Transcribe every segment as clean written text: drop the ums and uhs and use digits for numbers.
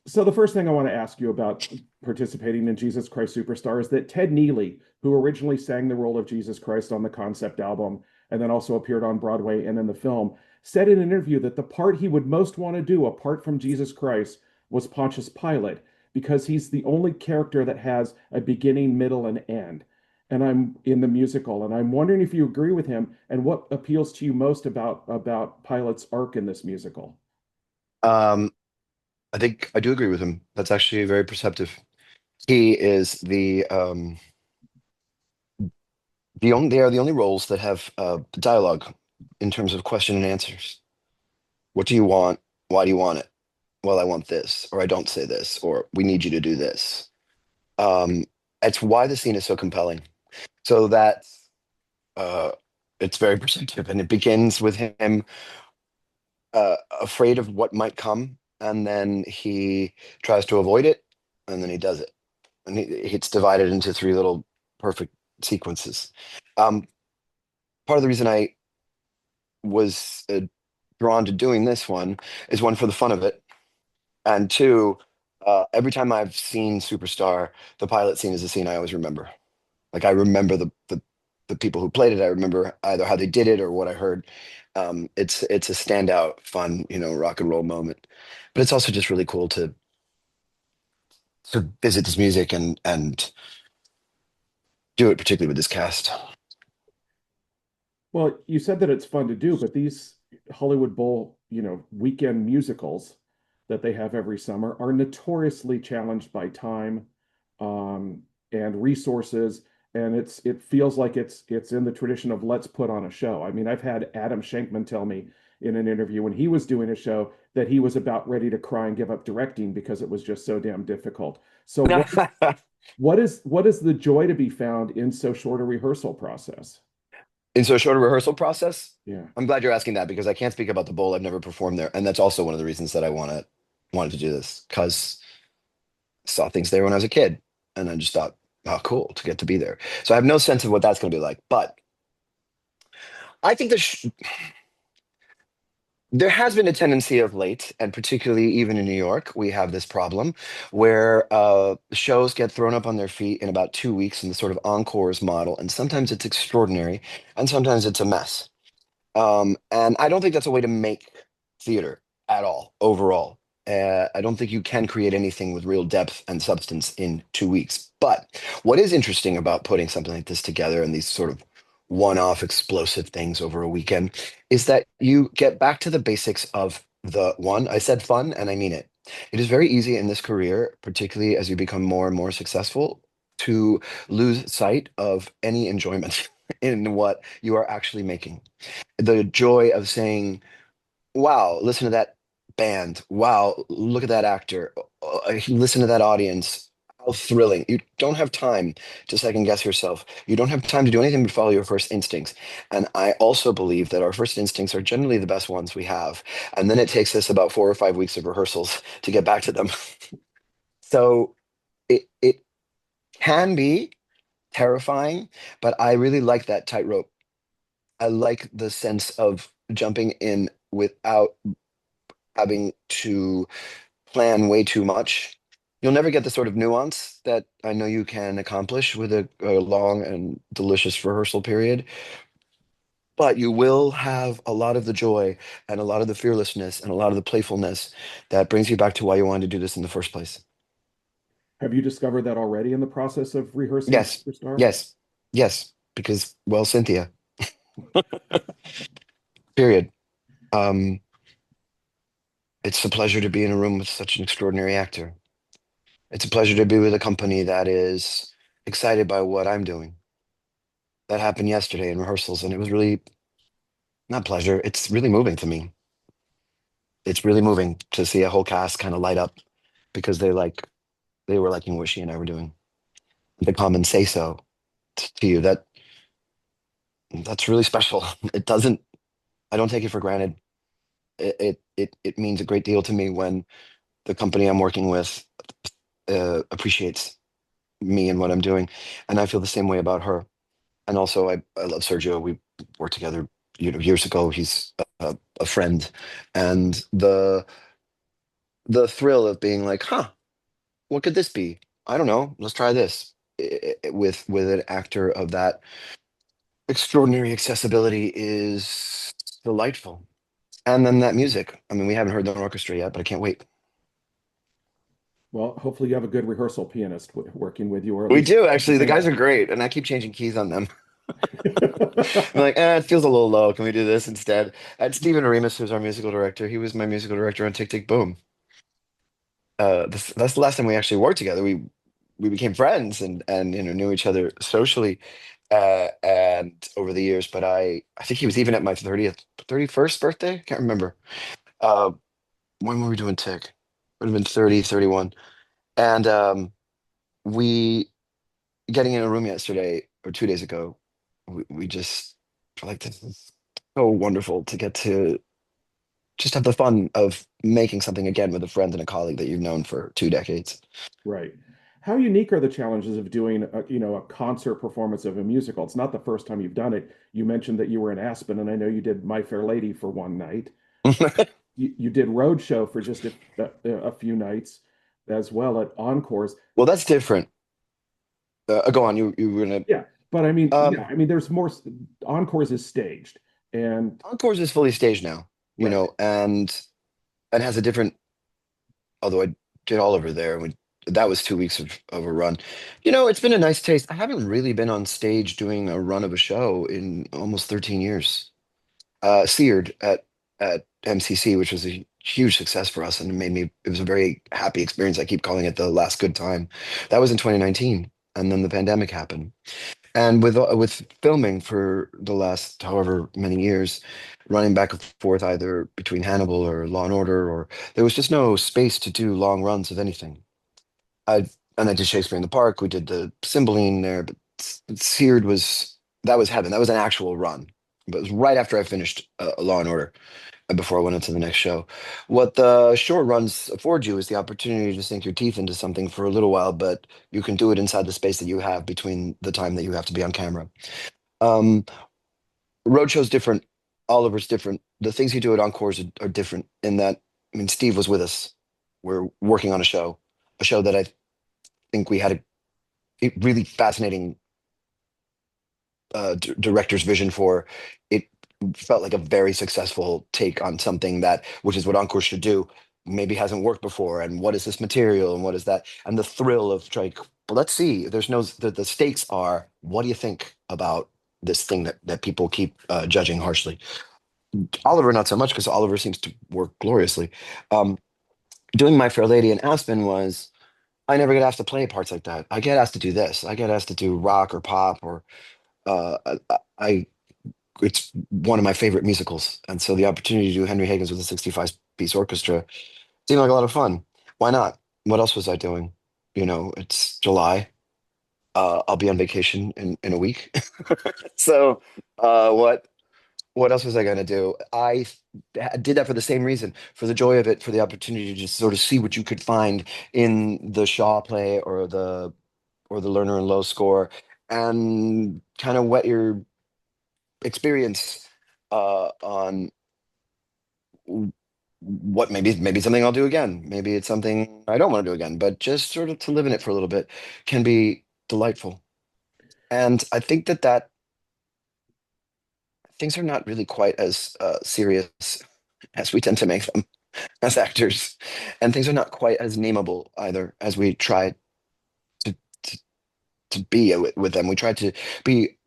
So the first thing I want to ask you about participating in Jesus Christ Superstar is that Ted Neeley, who originally sang the role of Jesus Christ on the concept album and then also appeared on Broadway and in the film, said in an interview that the part he would most want to do apart from Jesus Christ was Pontius Pilate because he's the only character that has a beginning, middle, and end. And I'm in the musical, and I'm wondering if you agree with him and what appeals to you most about Pilate's arc in this musical. Um, I think I do agree with him. That's actually very perceptive. He is the only they are the only roles that have dialogue in terms of question and answers. What do you want? Why do you want it? Well, I want this, or I don't say this, or we need you to do this. Um, it's why the scene is so compelling. So that uh, it's very perceptive, and it begins with him afraid of what might come, and then he tries to avoid it, and then he does it. And it's divided into three little perfect sequences. Um, Part of the reason I was drawn to doing this one is one for the fun of it, and two, every time I've seen Superstar, the pilot scene is a scene I always remember. Like I remember the people who played it. I remember either how they did it or what I heard. It's a standout, fun, rock and roll moment. But it's also just really cool to visit this music and do it, particularly with this cast. Well, you said that it's fun to do, but these Hollywood Bowl, weekend musicals that they have every summer are notoriously challenged by time, and resources, and it feels like it's in the tradition of let's put on a show. I mean, I've had Adam Shankman tell me in an interview when he was doing a show that he was about ready to cry and give up directing because it was just so damn difficult. So what is the joy to be found in so short a rehearsal process? And so, a shorter rehearsal process. Yeah. I'm glad you're asking that because I can't speak about the bowl. I've never performed there, and that's also one of the reasons that I wanted to do this because I saw things there when I was a kid, and I just thought, oh, cool to get to be there. So I have no sense of what that's going to be like, but I think there has been a tendency of late, and particularly even in New York, we have this problem where shows get thrown up on their feet in about 2 weeks in the sort of encores model, and sometimes it's extraordinary, and sometimes it's a mess. And I don't think that's a way to make theater at all, overall. I don't think you can create anything with real depth and substance in 2 weeks. But what is interesting about putting something like this together and these sort of one-off explosive things over a weekend is that you get back to the basics of the one. I said fun, and I mean it. It is very easy in this career, particularly as you become more and more successful, to lose sight of any enjoyment in what you are actually making. The joy of saying, wow, listen to that band. Wow, look at that actor. Listen to that audience. How thrilling. You don't have time to second guess yourself. You don't have time to do anything but follow your first instincts. And I also believe that our first instincts are generally the best ones we have. And then it takes us about 4 or 5 weeks of rehearsals to get back to them. So it can be terrifying, but I really like that tightrope. I like the sense of jumping in without having to plan way too much. You'll never get the sort of nuance that I know you can accomplish with a long and delicious rehearsal period, but you will have a lot of the joy and a lot of the fearlessness and a lot of the playfulness that brings you back to why you wanted to do this in the first place. Have you discovered that already in the process of rehearsing Yes, Superstar? yes, yes, because, well, Cynthia, period. Um, it's a pleasure to be in a room with such an extraordinary actor. It's a pleasure to be with a company that is excited by what I'm doing. That happened yesterday in rehearsals, and it was really not pleasure. It's really moving to me. It's really moving to see a whole cast kind of light up because they were liking what she and I were doing. The common say so to you that's really special. It doesn't. I don't take it for granted. It means a great deal to me when the company I'm working with appreciates me and what I'm doing, and I feel the same way about her. And also I love Sergio. We worked together, years ago. He's a friend, and the thrill of being like, huh, what could this be? I don't know. Let's try this. With an actor of that extraordinary accessibility is delightful. And then that music. I mean, we haven't heard the orchestra yet, but I can't wait. Well, hopefully you have a good rehearsal pianist working with you, or at We least do at the actually. The guys band. are great, and I keep changing keys on them. I'm like, it feels a little low. Can we do this instead? And Stephen Arimas, who's our musical director, he was my musical director on Tick Tick Boom. That's the last time we actually worked together. We became friends and knew each other socially and over the years. But I think he was even at my 31st birthday. Can't remember. Uh, when were we doing Tick? Would have been 30, 31. And we getting in a room yesterday or 2 days ago, we just were like, this is so wonderful to get to just have the fun of making something again with a friend and a colleague that you've known for 2 decades. Right. How unique are the challenges of doing a concert performance of a musical? It's not the first time you've done it. You mentioned that you were in Aspen, and I know you did My Fair Lady for one night. You did Roadshow for just a few nights as well at Encores. Well, that's different. Go on. You were gonna. Yeah, but I mean, yeah, Um, I mean, there's more. Encores is staged, and Encores is fully staged now, right. and has a different. Although I did Oliver there, and that was 2 weeks of a run. It's been a nice taste. I haven't really been on stage doing a run of a show in almost 13 years. Seared at MCC, which was a huge success for us, and it was a very happy experience. I keep calling it the last good time. That was in 2019, and then the pandemic happened. And with filming for the last however many years, running back and forth either between Hannibal or Law and Order, or there was just no space to do long runs of anything. I did Shakespeare in the Park. We did the Cymbeline there, but Seared was heaven. That was an actual run. But it was right after I finished Law and Order and before I went into the next show. What the short runs afford you is the opportunity to sink your teeth into something for a little while, but you can do it inside the space that you have between the time that you have to be on camera. Um, Roadshow's different. Oliver's different. The things you do at Encores are different in that, I mean, Steve was with us. We're working on a show that I think we had a really fascinating director's vision for. It felt like a very successful take on something that, which is what Encore should do, maybe hasn't worked before. And what is this material? And what is that? And the thrill of trying, well, let's see. There's no, the stakes are, what do you think about this thing that people keep judging harshly? Oliver, not so much, because Oliver seems to work gloriously. Um, Doing My Fair Lady in Aspen was, I never get asked to play parts like that. I get asked to do this. I get asked to do rock or pop or I it's one of my favorite musicals. And so the opportunity to do Henry Higgins with a 65-piece orchestra seemed like a lot of fun. Why not? What else was I doing? It's July. I'll be on vacation in a week. So what else was I going to do? Did that for the same reason, for the joy of it, for the opportunity to just sort of see what you could find in the Shaw play or the Lerner and Lowe score and kind of whet your experience on what maybe something I'll do again. Maybe it's something I don't want to do again, but just sort of to live in it for a little bit can be delightful. And I think that things are not really quite as serious as we tend to make them as actors, and things are not quite as nameable either as we try to to, to be with them. We try to be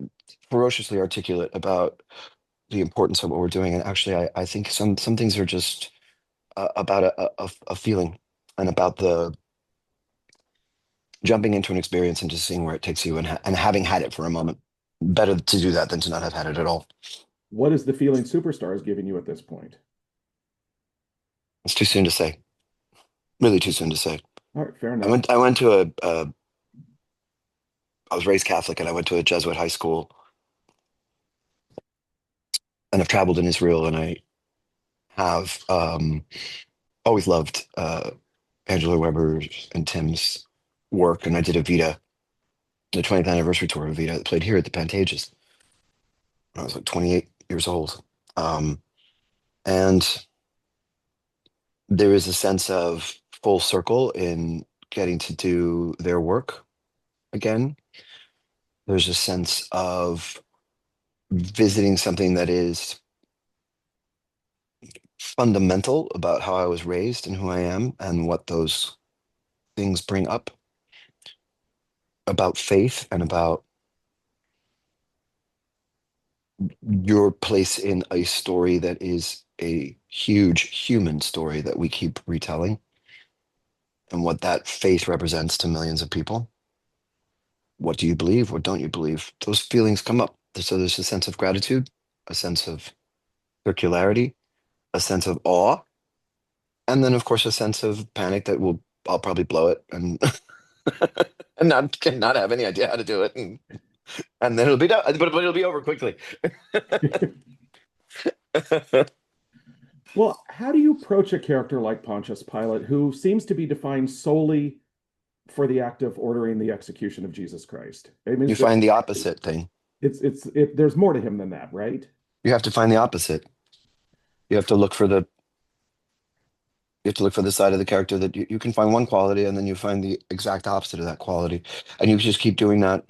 ferociously articulate about the importance of what we're doing, and actually, I think some things are just about a feeling and about the jumping into an experience and just seeing where it takes you and having had it for a moment. Better to do that than to not have had it at all. What is the feeling Superstar is giving you at this point? It's too soon to say. Really too soon to say. All right, fair I enough. went I went to I was raised Catholic and I went to a Jesuit high school and I've traveled in Israel and I have always loved Angela Weber's and Tim's work, and I did Evita, the 20th anniversary tour of Evita that played here at the Pantages when I was like 28 years old. And there is a sense of full circle in getting to do their work again. There's a sense of visiting something that is fundamental about how I was raised and who I am and what those things bring up about faith and about your place in a story that is a huge human story that we keep retelling and what that faith represents to millions of people. What do you believe? What don't you believe? Those feelings come up. So there's a sense of gratitude, a sense of circularity, a sense of awe, and then of course a sense of panic that I'll probably blow it and and not have any idea how to do it, and then it'll be done, but it'll be over quickly. Well, how do you approach a character like Pontius Pilate, who seems to be defined solely for the act of ordering the execution of Jesus Christ? I mean, You find the opposite thing. there's more to him than that, right? You have to find the opposite. You have to look for the you have to look for the side of the character that you can find one quality and then you find the exact opposite of that quality. And you just keep doing that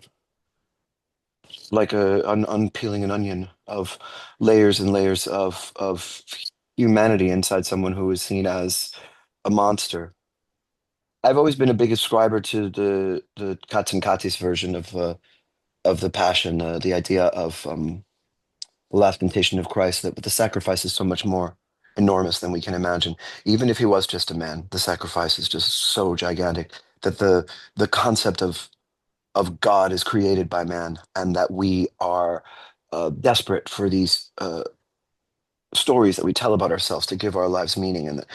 like unpeeling an onion of layers and layers of humanity inside someone who is seen as a monster. I've always been a big subscriber to the Katsunkati's version of the Passion, the idea of the last temptation of Christ, that the sacrifice is so much more enormous than we can imagine. Even if he was just a man, the sacrifice is just so gigantic that the concept of God is created by man, and that we are desperate for these stories that we tell about ourselves to give our lives meaning, and that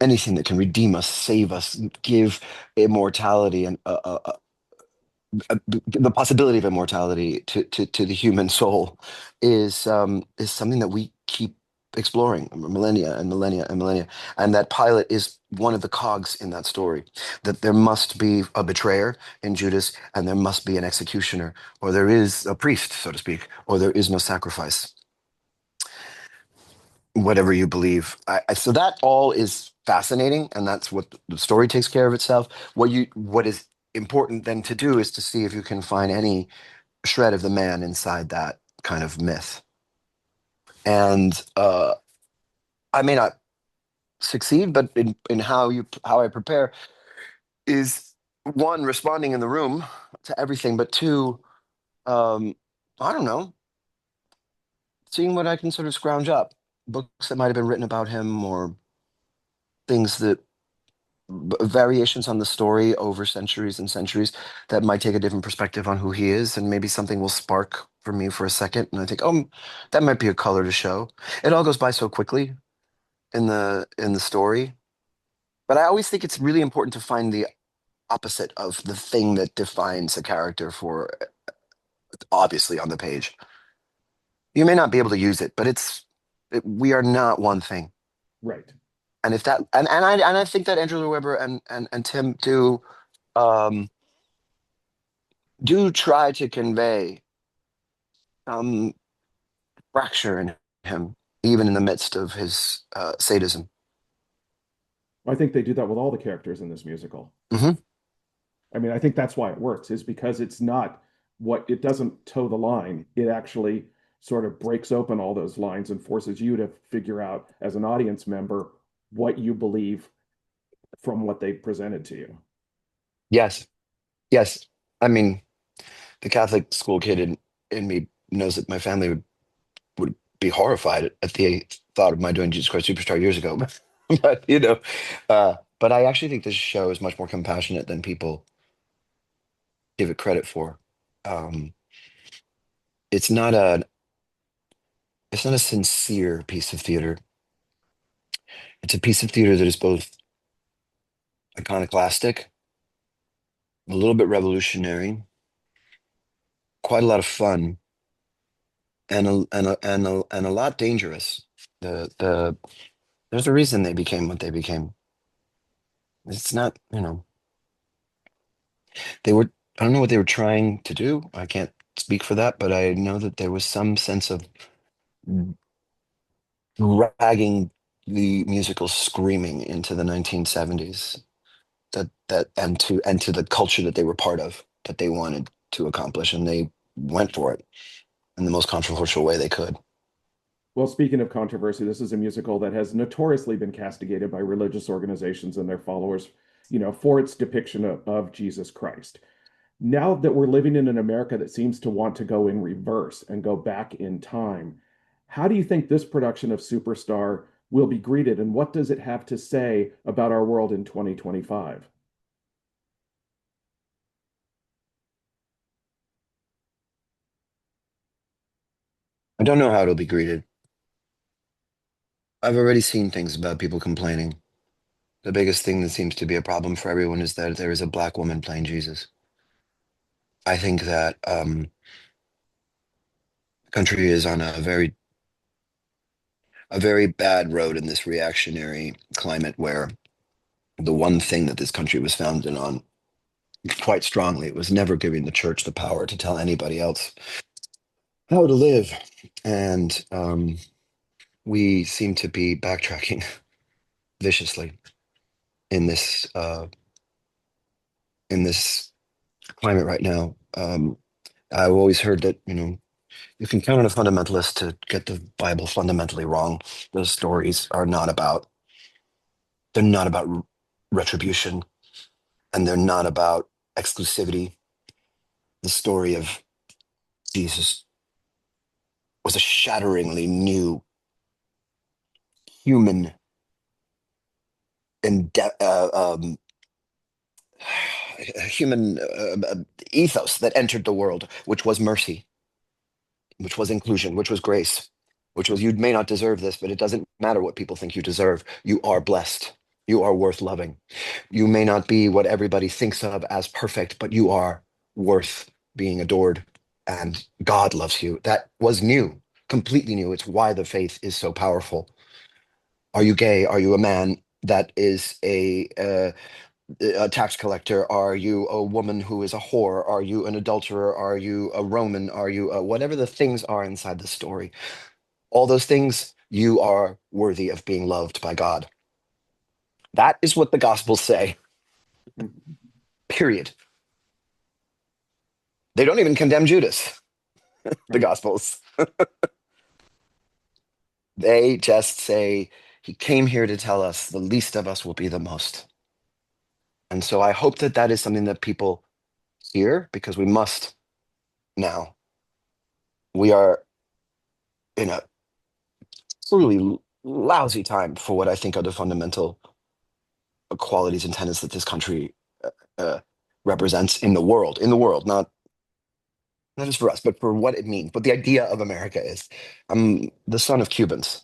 anything that can redeem us, save us, give immortality and the possibility of immortality to the human soul is something that we keep exploring millennia and millennia and millennia, and that Pilate is one of the cogs in that story. That there must be a betrayer in Judas, and there must be an executioner, or there is a priest, so to speak, or there is no sacrifice. Whatever you believe, so that all is fascinating, and that's what the story takes care of itself. What is important then to do is to see if you can find any shred of the man inside that kind of myth. And I may not succeed, but in how I prepare is one, responding in the room to everything, but two, um, I don't know, seeing what I can sort of scrounge up, books that might have been written about him, or things that variations on the story over centuries and centuries that might take a different perspective on who he is, and maybe something will spark for me for a second, and I think, oh, that might be a color to show. It all goes by so quickly in the story, but I always think it's really important to find the opposite of the thing that defines a character for obviously on the page. You may not be able to use it, but we are not one thing. Right. And if that and I think that Andrew Lloyd Webber and Tim um do try to convey some fracture in him, even in the midst of his sadism. I think they do that with all the characters in this musical. Hmm. I mean, I think that's why it works, is because it's not it doesn't toe the line. It actually sort of breaks open all those lines and forces you to figure out as an audience member what you believe from what they presented to you. Yes, yes. I mean, the Catholic school kid in me knows that my family would be horrified at the thought of my doing Jesus Christ Superstar years ago. But but I actually think this show is much more compassionate than people give it credit for. Um, it's not a it's not a sincere piece of theater. It's a piece of theater that is both iconoclastic, a little bit revolutionary, quite a lot of fun, and a lot dangerous. The There's a reason they became what they became. It's not, they were, I don't know what they were trying to do. I can't speak for that, but I know that there was some sense of dragging the musical screaming into the 1970s, and to the culture that they were part of, that they wanted to accomplish, and they went for it in the most controversial way they could. Well, speaking of controversy, this is a musical that has notoriously been castigated by religious organizations and their followers, for its depiction of Jesus Christ. Now that we're living in an America that seems to want to go in reverse and go back in time, how do you think this production of Superstar will be greeted, and what does it have to say about our world in 2025? I don't know how it'll be greeted. I've already seen things about people complaining. The biggest thing that seems to be a problem for everyone is that there is a black woman playing Jesus. I think that the country is on a very bad road in this reactionary climate where the one thing that this country was founded on quite strongly, it was never giving the church the power to tell anybody else how to live. And we seem to be backtracking viciously in this climate right now. I've always heard that you can count on a fundamentalist to get the Bible fundamentally wrong. Those stories are not about they're not about retribution, and they're not about exclusivity. The story of Jesus was a shatteringly new human and human ethos that entered the world, which was mercy, which was inclusion, which was grace, which was you may not deserve this, but it doesn't matter what people think you deserve. You are blessed. You are worth loving. You may not be what everybody thinks of as perfect, but you are worth being adored, and God loves you. That was new, completely new. It's why the faith is so powerful. Are you gay? Are you a man that is a tax collector? Are you a woman who is a whore? Are you an adulterer? Are you a Roman? Are you whatever the things are inside the story? All those things, you are worthy of being loved by God. That is what the Gospels say, period. They don't even condemn Judas, the Right. Gospels. They just say, he came here to tell us the least of us will be the most. And so I hope that that is something that people hear, because we must now. We are in a truly lousy time for what I think are the fundamental qualities and tenets that this country uh, represents in the world, not just for us, but for what it means, what the idea of America is. I'm the son of Cubans.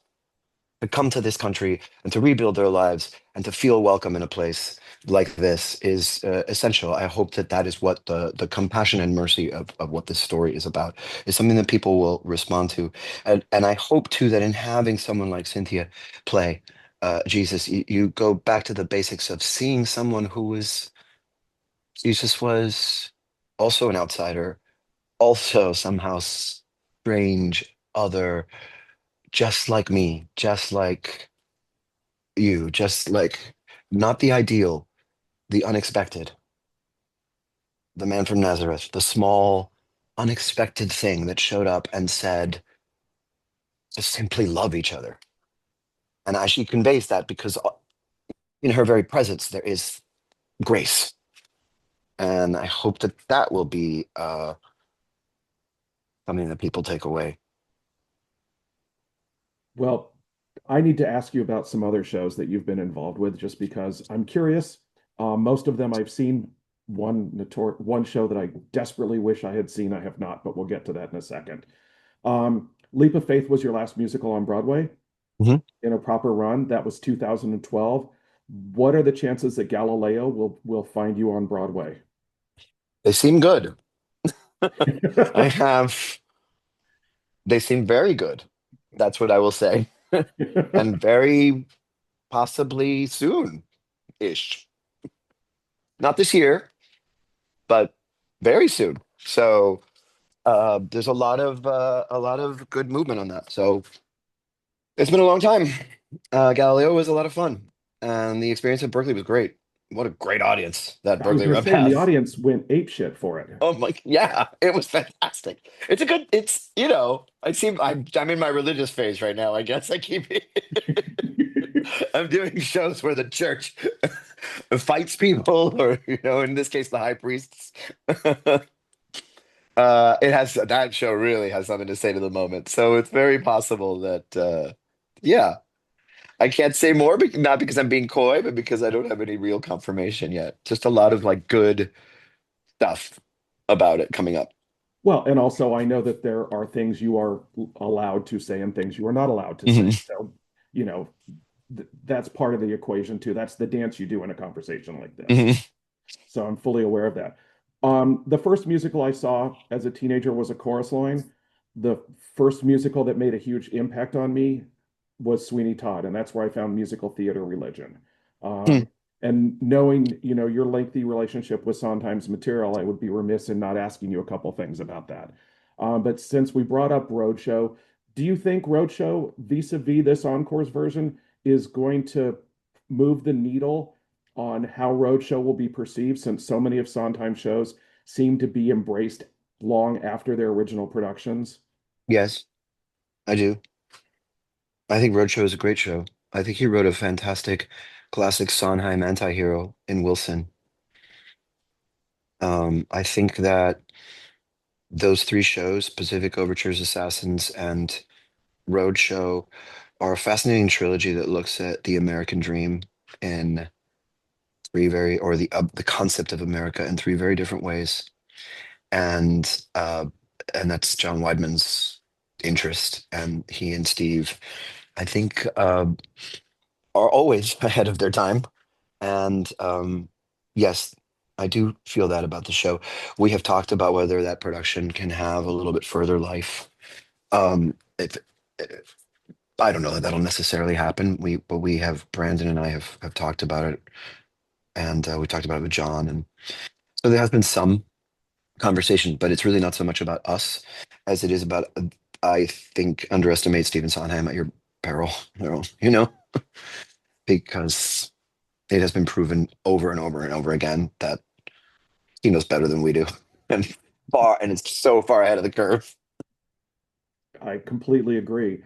To come to this country and to rebuild their lives and to feel welcome in a place like this is essential. I hope that that is what the compassion and mercy of what this story is about is something that people will respond to. And I hope too that in having someone like Cynthia play Jesus, you go back to the basics of seeing someone who was, Jesus was also an outsider, also somehow strange, other, just like me, just like you, just like not the ideal, the unexpected, the man from Nazareth, the small, unexpected thing that showed up and said, just simply love each other. And as she conveys that, because in her very presence, there is grace. And I hope that that will be something that people take away. Well, I need to ask you about some other shows that you've been involved with, just because I'm curious. Most of them I've seen. One show that I desperately wish I had seen, I have not, but we'll get to that in a second. Leap of Faith was your last musical on Broadway Mhm. in a proper run. That was 2012. What are the chances that Galileo will find you on Broadway? They seem good. I have, they seem very good. That's what I will say. And very possibly soon-ish. Not this year, but very soon. So there's a lot of good movement on that. So It's been a long time. Galileo was a lot of fun, and the experience at Berkeley was great. What a great audience that I was Berkeley going to rep say, and the has. audience went apeshit for it. Oh my, yeah, it was fantastic. It's a good, it's, I'm in my religious phase right now, I guess. I'm doing shows where the church fights people, or, in this case, the high priests. That show really has something to say to the moment. So it's very possible that, yeah, I can't say more, not because I'm being coy, but because I don't have any real confirmation yet. Just a lot of like good stuff about it coming up. Well, and also I know that there are things you are allowed to say and things you are not allowed to say. Hmm. So, you know, that's part of the equation too. That's the dance you do in a conversation like this. Hmm. So I'm fully aware of that. The first musical I saw as a teenager was A Chorus Line. The first musical that made a huge impact on me was Sweeney Todd, and that's where I found musical theater religion. Um, and knowing, your lengthy relationship with Sondheim's material, I would be remiss in not asking you a couple things about that. But since we brought up Roadshow, do you think Roadshow, vis-a-vis this Encore's version, is going to move the needle on how Roadshow will be perceived, since so many of Sondheim shows seem to be embraced long after their original productions? Yes, I do. I think Roadshow is a great show. I think he wrote a fantastic classic Sondheim anti-hero in Wilson. I think that those three shows, Pacific Overtures, Assassins, and Roadshow, are a fascinating trilogy that looks at the American dream in the concept of America in three very different ways. And that's John Weidman's interest, and he and Steve, I think, are always ahead of their time. And yes, I do feel that about the show. We have talked about whether that production can have a little bit further life. If I don't know that that'll necessarily happen. But we have Brandon and I have talked about it, and we talked about it with John, and so there has been some conversation, but it's really not so much about us as it is about, I think, underestimate Stephen Sondheim at your peril, because it has been proven over and over and over again that he knows better than we do, and it's so far ahead of the curve. I completely agree.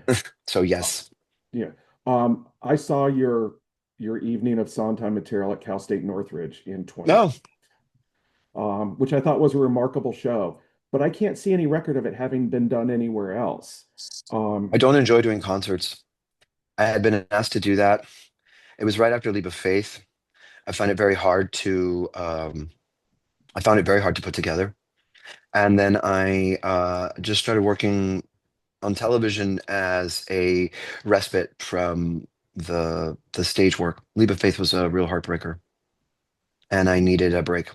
So Uh, yes. yeah. I saw your evening of Sondheim material at Cal State Northridge in 20, No, which I thought was a remarkable show, but I can't see any record of it having been done anywhere else. I Um, don't enjoy doing concerts. I had been asked to do that. It was right after Leap of Faith. I find it very hard to I found it very hard to put together. And then I just started working on television as a respite from the stage work. Leap of Faith was a real heartbreaker, and I needed a break.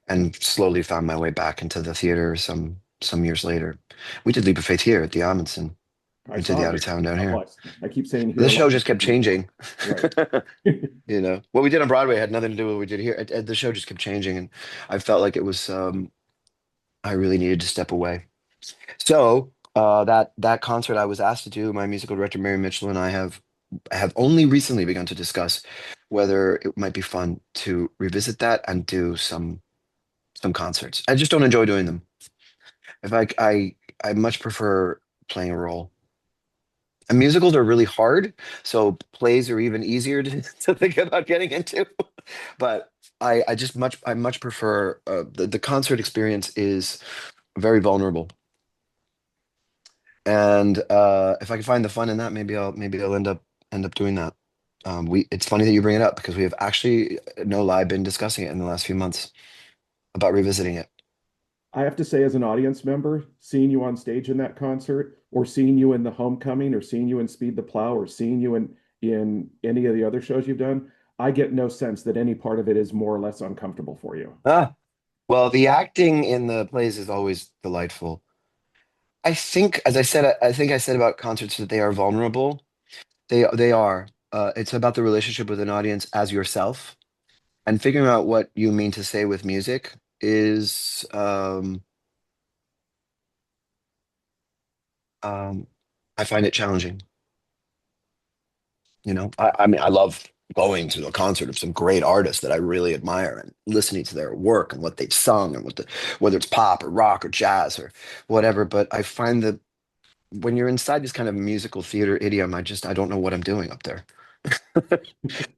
And slowly found my way back into the theater some years later. We did Leap of Faith here at the Amundsen. I We did saw the it out of here. town down here. I keep saying here The like show it's just kept beautiful. changing. Right. What we did on Broadway had nothing to do with what we did here. The show just kept changing, and I felt like it was I really needed to step away. So that concert I was asked to do, my musical director Mary Mitchell and I have only recently begun to discuss whether it might be fun to revisit that and do some concerts. I just don't enjoy doing them. If I much prefer playing a role. And musicals are really hard, so plays are even easier to, to think about getting into. But I much prefer the concert experience is very vulnerable. And if I can find the fun in that, maybe I'll end up doing that. It's funny that you bring it up because we have actually, no lie, been discussing it in the last few months about revisiting it. I have to say, as an audience member, seeing you on stage in that concert, or seeing you in The Homecoming, or seeing you in Speed the Plow, or seeing you in any of the other shows you've done, I get no sense that any part of it is more or less uncomfortable for you. Ah, well, the acting in the plays is always delightful. I think, as I said, I think I said about concerts that they are vulnerable. They are. It's about the relationship with an audience as yourself, and figuring out what you mean to say with music is I find it challenging. I mean, I love going to a concert of some great artists that I really admire and listening to their work and what they've sung and whether it's pop or rock or jazz or whatever. But I find that when you're inside this kind of musical theater idiom, I don't know what I'm doing up there.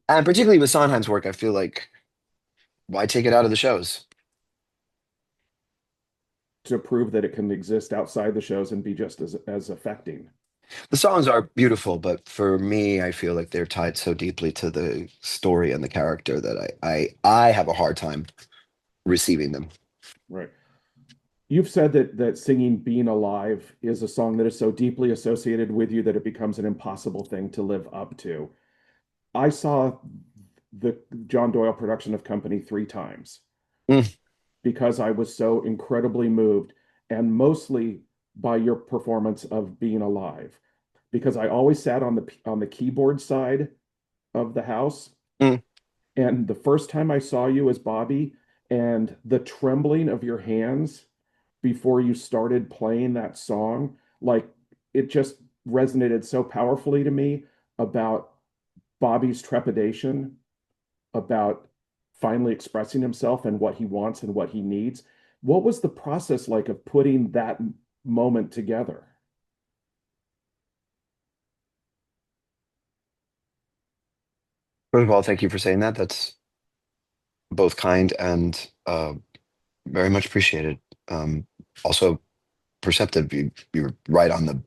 And particularly with Sondheim's work, I feel like why take it out of the shows? To prove that it can exist outside the shows and be just as affecting. The songs are beautiful, but for me, I feel like they're tied so deeply to the story and the character that I have a hard time receiving them. Right. You've said that singing "Being Alive" is a song that is so deeply associated with you that it becomes an impossible thing to live up to. I saw the John Doyle production of Company 3 times Mm, because I was so incredibly moved, and mostly by your performance of "Being Alive," because I always sat on the keyboard side of the house. mm. And the first time I saw you as Bobby, and the trembling of your hands before you started playing that song, like it just resonated so powerfully to me about Bobby's trepidation, about finally expressing himself and what he wants and what he needs. What was the process like of putting that moment together? First of all, thank you for saying that. That's both kind and very much appreciated. Um, Also perceptive. You're right on the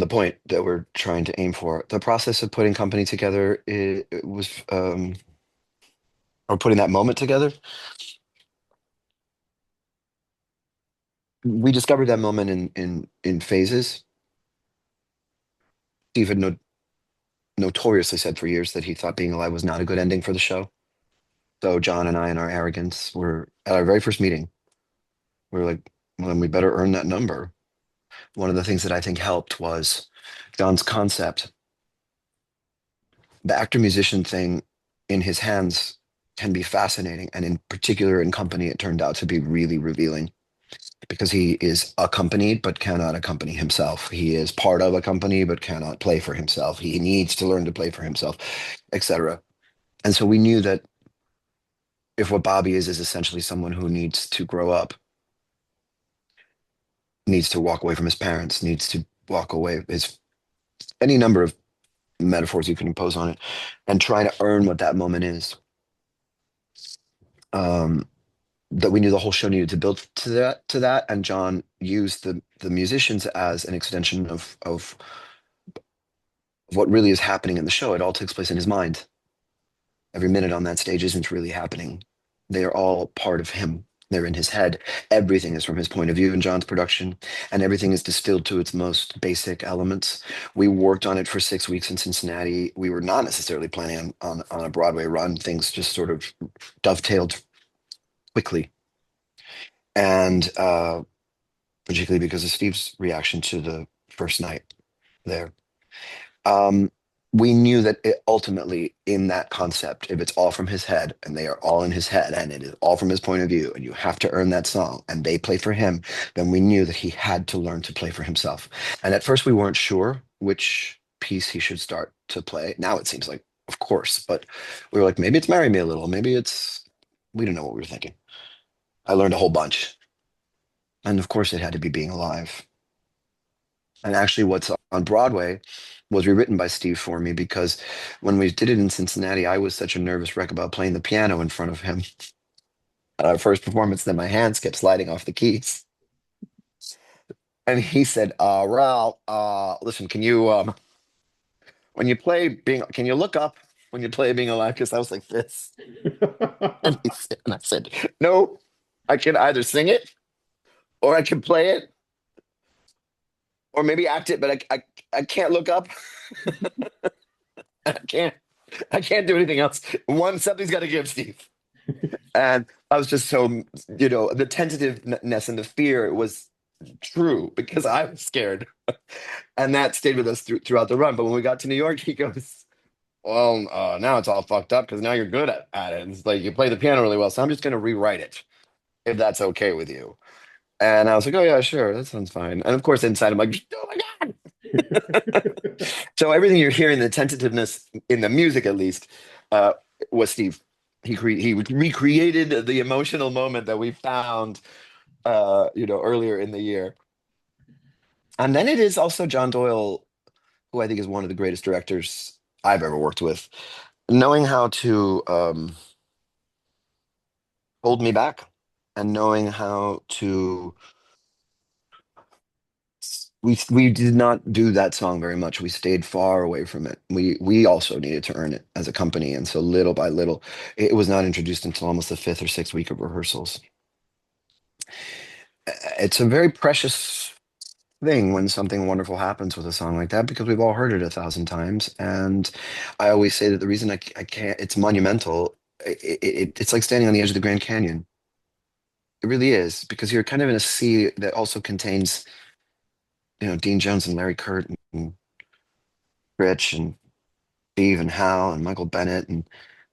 point that we're trying to aim for. The process of putting company together, it was or putting that moment together. We discovered that moment in phases. Steve had notoriously said for years that he thought Being Alive was not a good ending for the show. So John and I, in our arrogance, were at our very first meeting. We were like, well, then we better earn that number. One of the things that I think helped was John's concept. The actor musician thing in his hands can be fascinating. And in particular, in company, it turned out to be really revealing because he is accompanied but cannot accompany himself. He is part of a company but cannot play for himself. He needs to learn to play for himself, etc. And so we knew that if what Bobby is essentially someone who needs to grow up, needs to walk away from his parents, needs to walk away his any number of metaphors you can impose on it, and trying to earn what that moment is. Um, that we knew the whole show needed to build to that, and John used the musicians as an extension of what really is happening in the show. It all takes place in his mind. Every minute on that stage isn't really happening. They are all part of him. They're in his head. Everything is from his point of view in John's production, and everything is distilled to its most basic elements. We worked on it for 6 weeks in Cincinnati. We were not necessarily planning on a Broadway run. Things just sort of dovetailed quickly. And particularly because of Steve's reaction to the first night there. Um, we knew that ultimately, in that concept, if it's all from his head and they are all in his head and it is all from his point of view, and you have to earn that song and they play for him, then we knew that he had to learn to play for himself. And at first, we weren't sure which piece he should start to play. Now it seems like, of course, but we were like, maybe it's Marry Me a Little, maybe it's, we don't know what we were thinking. I learned a whole bunch. And of course, it had to be Being Alive. And actually, what's on Broadway was rewritten by Steve for me because when we did it in Cincinnati, I was such a nervous wreck about playing the piano in front of him at our first performance that my hands kept sliding off the keys. And he said, Ralph, listen, can you, when you play Being, can you look up when you play Being Alive? Because I was like this. And I said, no, I can either sing it or I can play it or maybe act it, but I can't look up. I can't. I can't do anything else. Something's got to give, Steve. And I was just so, the tentativeness and the fear was true because I was scared. And that stayed with us throughout the run. But when we got to New York, he goes, well, now it's all fucked up because now you're good at it. It's like you play the piano really well. So I'm just going to rewrite it if that's okay with you. And I was like, oh, yeah, sure. That sounds fine. And of course, inside I'm like, oh my God. So everything you're hearing, the tentativeness in the music, at least, uh, was Steve. He recreated the emotional moment that we found, earlier in the year. And then it is also John Doyle, who I think is one of the greatest directors I've ever worked with, knowing how to hold me back and knowing how to. We did not do that song very much. We stayed far away from it. We also needed to earn it as a company, and so little by little, it was not introduced until almost the fifth or sixth week of rehearsals. It's a very precious thing when something wonderful happens with a song like that because we've all heard it 1,000 times. And I always say that the reason I can't, it's monumental. It's like standing on the edge of the Grand Canyon. It really is because you're kind of in a sea that also contains, Dean Jones and Larry Kurt and Rich and Steve and Hal and Michael Bennett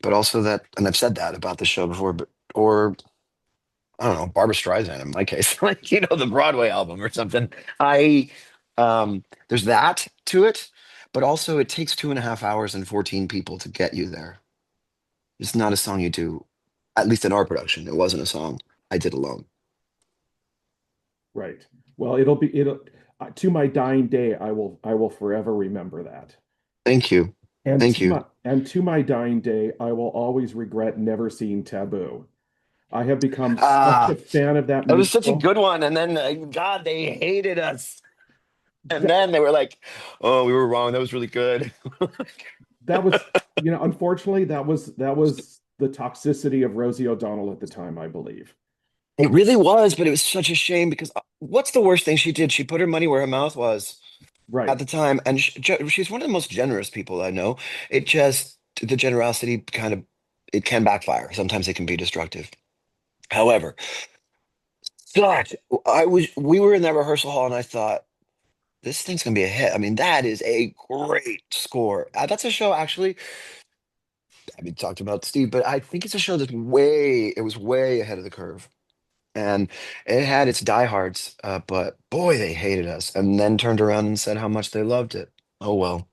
but also that, and I've said that about the show before, but or I don't know, Barbara Streisand in my case, like the Broadway album or something. I there's that to it, but also it takes 2.5 hours and 14 people to get you there. It's not a song you do, at least in our production. It wasn't a song I did alone. Right. Well, it'll to my dying day, I will forever remember that. Thank you. And Thank to you. my dying day, I will always regret never seeing Taboo. I have become such a Ah, fan of that that was such a musical. good one. And then, God, they hated us. And then they were like, "Oh, we were wrong. That was really good." That was, unfortunately, that was the toxicity of Rosie O'Donnell at the time, I believe. It really was, but it was such a shame because what's the worst thing she did? She put her money where her mouth was at Right. the time, and she's one of the most generous people I know. It just the generosity kind of it can backfire. Sometimes it can be destructive. However, God, we were in that rehearsal hall, and I thought this thing's gonna be a hit. I mean, that is a great score. That's a show actually. I mean, talked about Steve, but I think it's a show it was way ahead of the curve. And it had its diehards, but boy, they hated us, and then turned around and said how much they loved it. Oh well.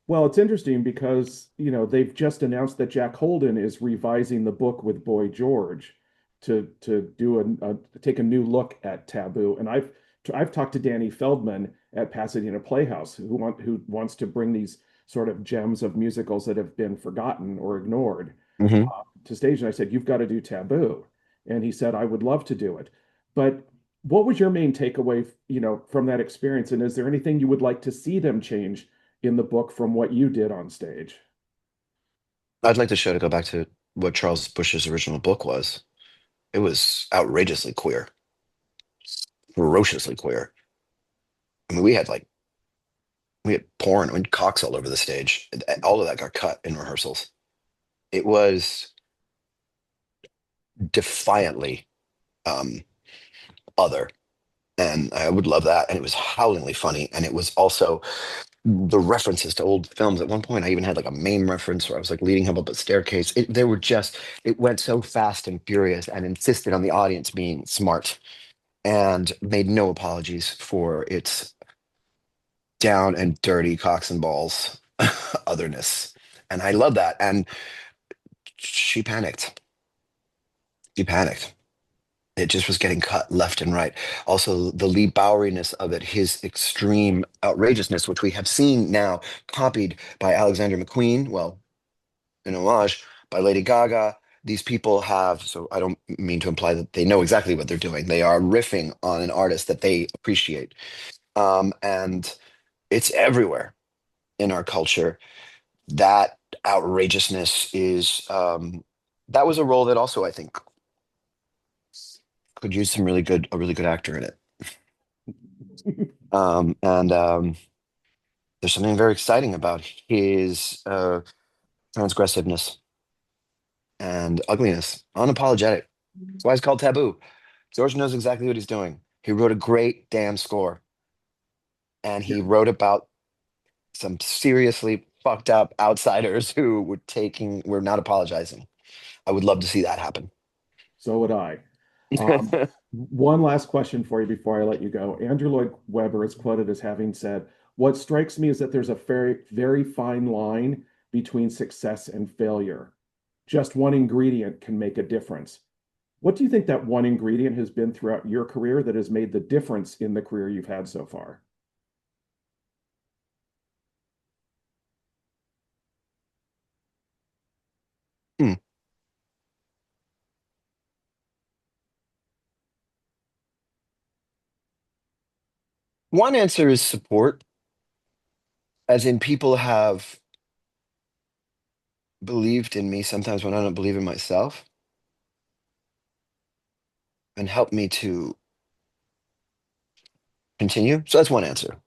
Well, it's interesting because, they've just announced that Jack Holden is revising the book with Boy George to do take a new look at Taboo. And I've talked to Danny Feldman at Pasadena Playhouse who wants to bring these sort of gems of musicals that have been forgotten or ignored Hmm. to stage. And I said, "You've got to do Taboo." And he said, "I would love to do it." But what was your main takeaway, from that experience? And is there anything you would like to see them change in the book from what you did on stage? I'd like the show to go back to what Charles Busch's original book was. It was outrageously queer, ferociously queer. I mean, we had porn and cocks all over the stage. All of that got cut in rehearsals. It was defiantly um, other, and I would love that. And it was howlingly funny, and it was also the references to old films. At one point, I even had like a meme reference where I was like leading him up a staircase. It went so fast and furious and insisted on the audience being smart and made no apologies for its down and dirty cocks and balls otherness. And I love that. And she panicked. She panicked. It just was getting cut left and right. Also, the Lee Boweriness of it, his extreme outrageousness, which we have seen now copied by Alexander McQueen, well, an homage by Lady Gaga. These people have, so I don't mean to imply that they know exactly what they're doing. They are riffing on an artist that they appreciate. And it's everywhere in our culture. That outrageousness that was a role that also I think could use a really good actor in it. And There's something very exciting about his transgressiveness and ugliness, unapologetic. That's why it's called Taboo. George knows exactly what he's doing. He wrote a great damn score, and Yeah, he wrote about some seriously fucked up outsiders who were not apologizing. I would love to see that happen. so would I. Um, One last question for you before I let you go. Andrew Lloyd Webber is quoted as having said, "What strikes me is that there's a very, very fine line between success and failure. Just one ingredient can make a difference." What do you think that one ingredient has been throughout your career that has made the difference in the career you've had so far? Hmm. One answer is support, as in people have believed in me sometimes when I don't believe in myself and helped me to continue. So that's one answer.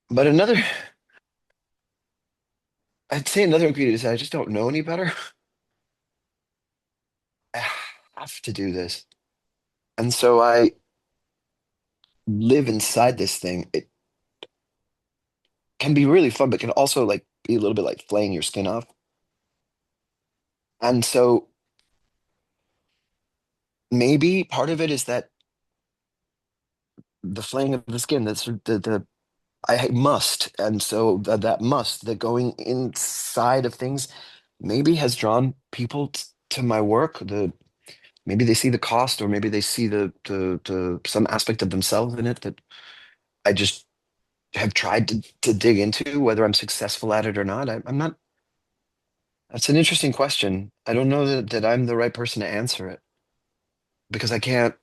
But I'd say another ingredient is that I just don't know any better. I have to do this. And so I live inside this thing. It can be really fun, but can also like be a little bit like flaying your skin off. And so maybe part of it is that the flaying of the skin, that's the I must. And so that must, the going inside of things maybe has drawn people to my work. Maybe they see the cost, or maybe they see the some aspect of themselves in it that I just have tried to dig into, whether I'm successful at it or not. I'm not. That's an interesting question. I don't know that I'm the right person to answer it because I can't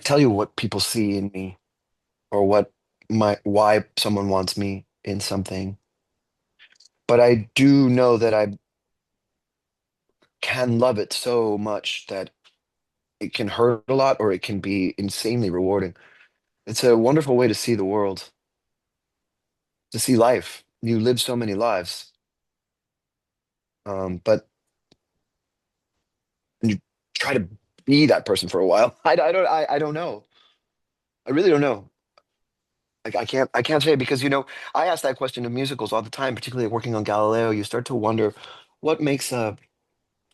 tell you what people see in me or why someone wants me in something. But I do know that I can love it so much that it can hurt a lot or it can be insanely rewarding. It's a wonderful way to see the world, to see life. You live so many lives, but you try to be that person for a while. I don't know. I really don't know. Like I can't say because I ask that question of musicals all the time, particularly working on Galileo. You start to wonder what makes a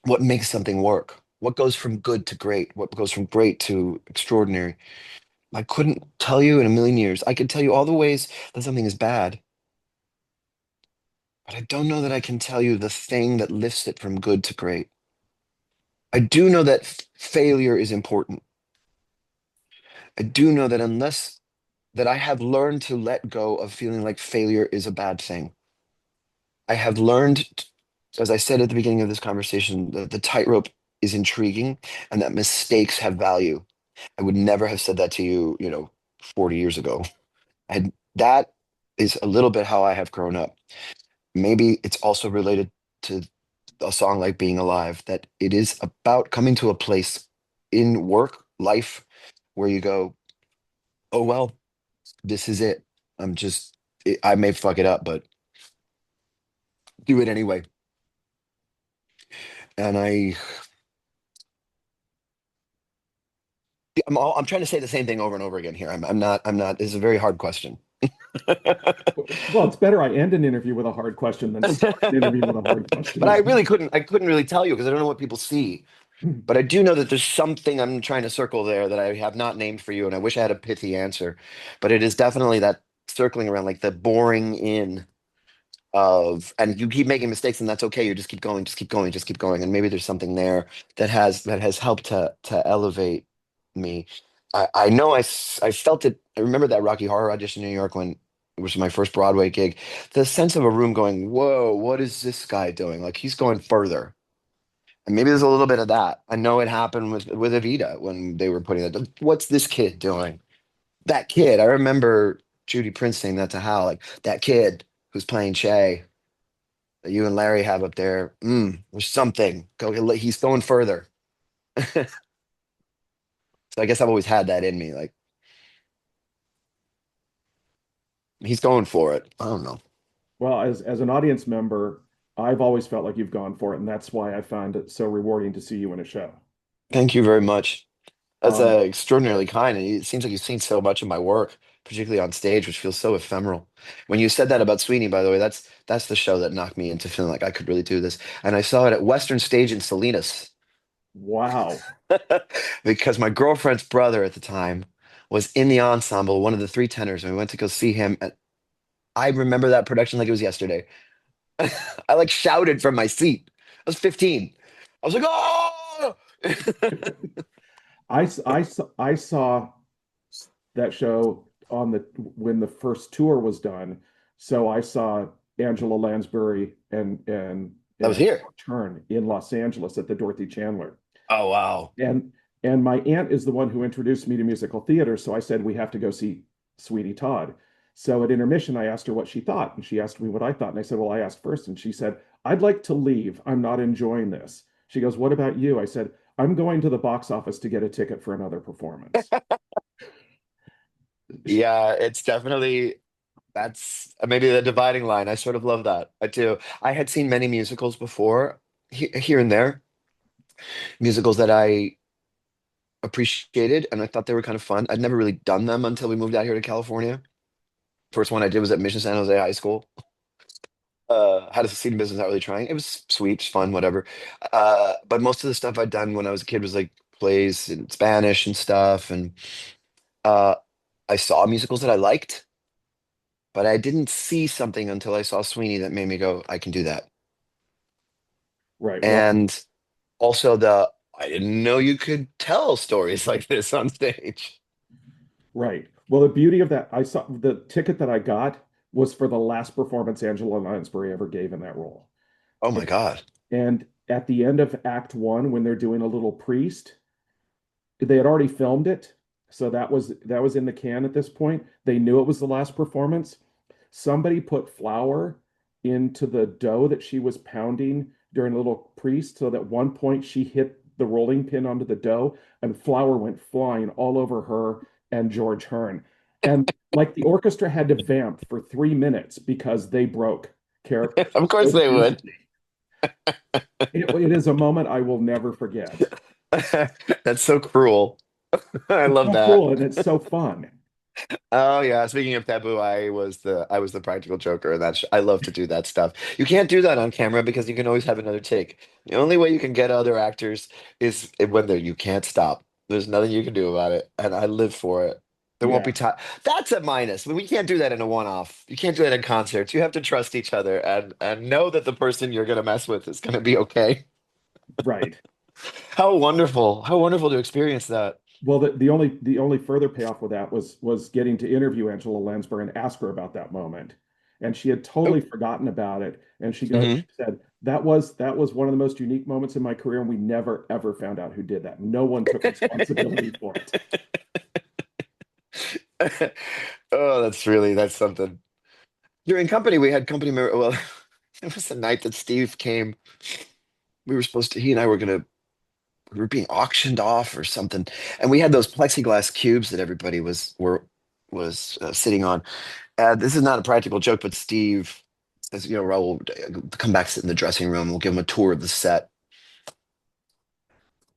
what makes something work. What goes from good to great? What goes from great to extraordinary? I couldn't tell you in a million years. I could tell you all the ways that something is bad, but I don't know that I can tell you the thing that lifts it from good to great. I do know that failure is important. I do know that unless that I have learned to let go of feeling like failure is a bad thing. I have learned, as I said at the beginning of this conversation, that the tightrope is intriguing and that mistakes have value. I would never have said that to you, 40 years ago. And that is a little bit how I have grown up. Maybe it's also related to a song like Being Alive, that it is about coming to a place in work, life, where you go, oh, well, this is it. I may fuck it up, but do it anyway. And I'm trying to say the same thing over and over again here. I'm not, this is a very hard question. Well, it's better I end an interview with a hard question than start an interview with a hard question, But I isn't really couldn't really tell you because I don't know what people see. it? But I do know that there's something I'm trying to circle there that I have not named for you, and I wish I had a pithy answer. But it is definitely that circling around, like the boring in of, and you keep making mistakes, and that's okay. You just keep going, just keep going, just keep going, and maybe there's something there that has helped to elevate me. I know I felt it. I remember that Rocky Horror audition in New York when it was my first Broadway gig. The sense of a room going, "Whoa, what is this guy doing? Like he's going further." And maybe there's a little bit of that. I know it happened with Evita when they were putting that. What's this kid doing? That kid. I remember Judy Prince saying that to Hal, like that kid who's playing Che that you and Larry have up there. There's something. He's going further. So I guess I've always had that in me. Like he's going for it. I don't know. Well, as an audience member, I've always felt like you've gone for it, and that's why I found it so rewarding to see you in a show. Thank you very much. That's Um, extraordinarily kind. And it seems like you've seen so much of my work. particularly on stage, which feels so ephemeral. When you said that about Sweeney, by the way, that's the show that knocked me into feeling like I could really do this. And I saw it at Western Stage in Salinas Wow. because my girlfriend's brother at the time was in the ensemble, one of the three tenors, and we went to go see him. And I remember that production like it was yesterday. I like shouted from my seat. I was 15. I was like, oh! I saw that show on the when the first tour was done. So I saw Angela Lansbury That was and here. Turn in Los Angeles at the Dorothy Chandler. Oh, wow. And my aunt is the one who introduced me to musical theater. So I said we have to go see Sweeney Todd. So at intermission, I asked her what she thought, and she asked me what I thought. And I said, well, I asked first, and she said, I'd like to leave. I'm not enjoying this. She goes, what about you? I said, I'm going to the box office to get a ticket for another performance. Yeah, it's definitely that's maybe the dividing line. I sort of love that. I do. I had seen many musicals before, here and there, musicals that I appreciated and I thought they were kind of fun. I'd never really done them until we moved out here to California. First one I did was at Mission San Jose High School. Had a seat in business, not really trying. It was sweet, fun, whatever. But most of the stuff I'd done when I was a kid was like plays in Spanish and stuff. And uh, I saw musicals that I liked, but I didn't see something until I saw Sweeney that made me go, I can do that. Right. Well, And also I didn't know you could tell stories like this on stage. right. Well, the beauty of that, I saw the ticket that I got was for the last performance Angela Lansbury ever gave in that role. Oh my God. And at the end of Act One, when they're doing a little priest, they had already filmed it, so that was in the can at this point. They knew it was the last performance. Somebody put flour into the dough that she was pounding during a little priest, so that one point she hit the rolling pin onto the dough, and flour went flying all over her and George Hearn. And like the orchestra had to vamp for 3 minutes because they broke character Of course so they would. easily. It is a moment I will never forget. That's so cruel. I It's love so that. cruel and it's so fun. Oh yeah, speaking of taboo, I was the practical joker, and I love to do that stuff. You can't do that on camera because you can always have another take. The only way you can get other actors is when you can't stop. There's nothing you can do about it, and I live for it. There won't Yeah, be time. That's a minus. I mean, we can't do that in a one-off. You can't do that in concerts. You have to trust each other and know that the person you're gonna mess with is gonna be okay. right. How wonderful! How wonderful to experience that. Well, the only further payoff with that was getting to interview Angela Lansbury and ask her about that moment. And she had totally Oh, forgotten about it. And she mhm. said, that was one of the most unique moments in my career, and we never ever found out who did that. No one took responsibility for it. Oh, that's something. During company, we had company member. Well, it was the night that Steve came. We were supposed to. He and I were gonna. We were being auctioned off or something, and we had those plexiglass cubes that everybody was sitting on. This is not a practical joke, but Steve says, Raul, come back, sit in the dressing room. We'll give him a tour of the set.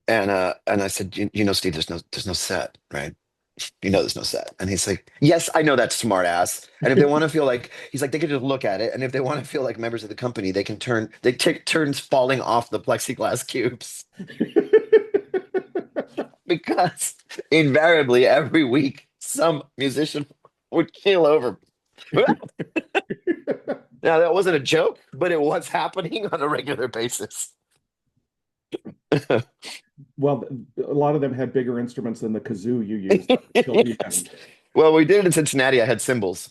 And I said, Steve, there's no set, right? There's no set. And he's like, yes, I know that, smart ass. And if they want to feel like, he's like, they can just look at it. And if they want to feel like members of the company, they take turns falling off the plexiglass cubes because invariably every week some musician would keel over. Now, that wasn't a joke, but it was happening on a regular basis. Well, a lot of them had bigger instruments than the kazoo you used up until the Yes. end. Well, we did it in Cincinnati. I had cymbals.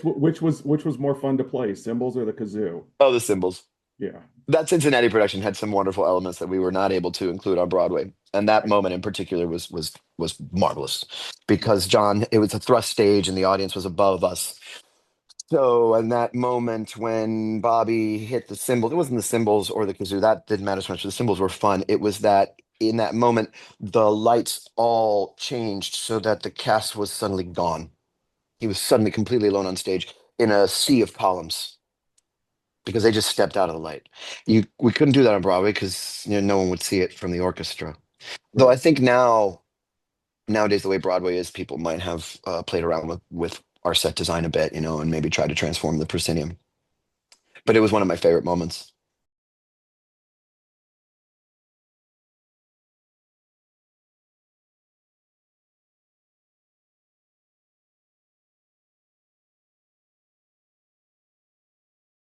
Which was more fun to play, cymbals or the kazoo? Oh, the cymbals. Yeah, That Cincinnati production had some wonderful elements that we were not able to include on Broadway, and that right, moment in particular was marvelous because John, it was a thrust stage and the audience was above us. So, in that moment when Bobby hit the cymbal, it wasn't the cymbals or the kazoo that didn't matter so much. The cymbals were fun. It was that in that moment the lights all changed so that the cast was suddenly gone. He was suddenly completely alone on stage in a sea of columns because they just stepped out of the light. We couldn't do that on Broadway because no one would see it from the orchestra. Though I right. think now nowadays the way Broadway is, people might have played around with our set design a bit, and maybe try to transform the proscenium. But it was one of my favorite moments.